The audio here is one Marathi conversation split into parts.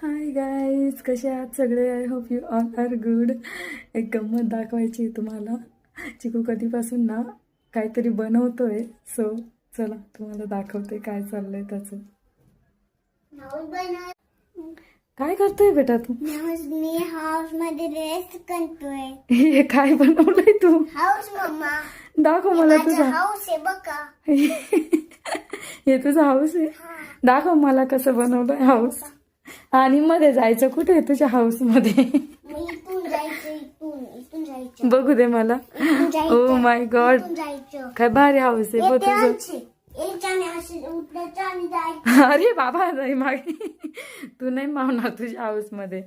हाय गाईज, कसे आहात सगळे? I hope you all are good. एक गंमत दाखवायची आहे तुम्हाला. चिकू कधीपासून ना काहीतरी बनवतोय. सो चला तुम्हाला दाखवते काय चाललंय त्याचं. काय करतोय बेटा तू? मी हाऊस मध्ये रेस्ट करतोय. हे काय बनवलंय तू? House mamma. दाखव मला तुझा. हाऊस आहे बघा. हे तुझा हाऊस आहे? दाखव मला कसं बनवलंय हाऊस. आणि मध्ये जायचं कुठे आहे तुझ्या हाऊस मध्ये? इथून जायचं, इथून जायचं. बघू दे मला. ओ माय गॉड, काय भारी हाऊस आहे बघ तुझं. अरे बाबा नाही मागे, तू नाही मावणार तुझ्या हाऊस मध्ये.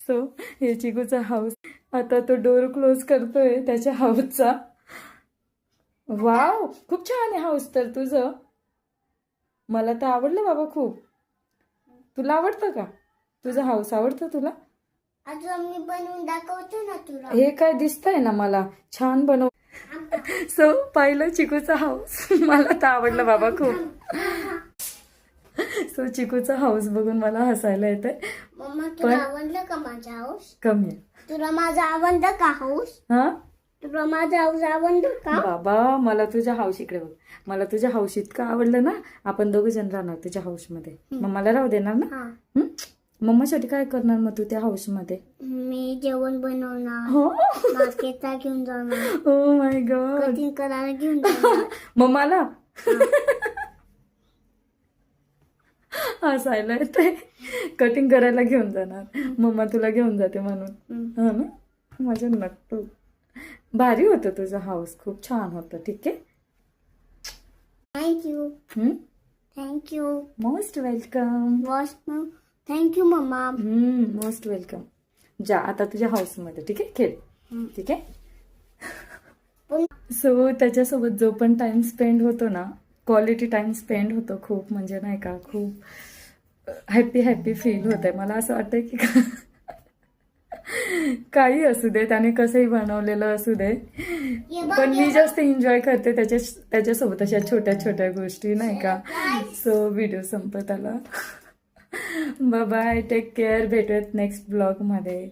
सो हे चिकूचा हाऊस. आता तो डोर क्लोज करतोय त्याच्या हाऊसचा. वाव, खूप छान आहे हाऊस तर तुझं. मला तर आवडलं बाबा खूप. तुला आवडतं का? तुझं हाऊस आवडतं तुला? अजून मी बनवून दाखवतो ना तुला. हे काय दिसतंय ना मला छान बनव. सो पाहिलं चिकूचा हाऊस. मला तर आवडलं बाबा खूप. सो चिकूचा हाऊस बघून मला हसायला येतंय. मम्मा तुला आवडलं का माझा हाऊस? कमी आहे. तुला माझा आवडलं का हाऊस? हा तुला माझा हाऊस आवडलं का? बाबा, मला तुझ्या हाऊस इकडे बघ. मला तुझ्या हाऊस इतकं आवडलं ना. आपण दोघं जण राहणार तुझ्या हाऊस मध्ये. मग मला राहू देणार ना? मम्मासाठी काय करणार मग तू त्या हाऊस मध्ये? मी जेवण बनवणार. हो. मार्केटला घेऊन जाणार. Oh my God. कटिंग करायला घेऊन जाणार. मग मला हसायला येतंय. कटिंग करायला घेऊन जाणार. मम्मा तुला घेऊन जाते म्हणून. हा ना, माझ्या नक्की भारी होतं तुझं हाऊस. खूप छान होतं. ठीक आहे. Thank you. Thank you. Most welcome. Thank you मम्मा. Most welcome. जा आता तुझ्या हाऊस मध्ये. ठीक आहे, खेळ. ठीक आहे. सो त्याच्यासोबत जो पण टाइम स्पेंड होतो ना, क्वालिटी टाइम स्पेंड होतो खूप. म्हणजे नाही का, खूप हॅपी हॅपी फील होत आहे. मला असं वाटतंय की काही असू दे, त्याने कसंही बनवलेलं असू दे, पण मी जास्त एन्जॉय करते त्याच्यासोबत अशा छोट्या छोट्या गोष्टी, नाही का. सो व्हिडिओ संपत आला. Bye bye, take care. भेटूयात नेक्स्ट ब्लॉग मध्ये.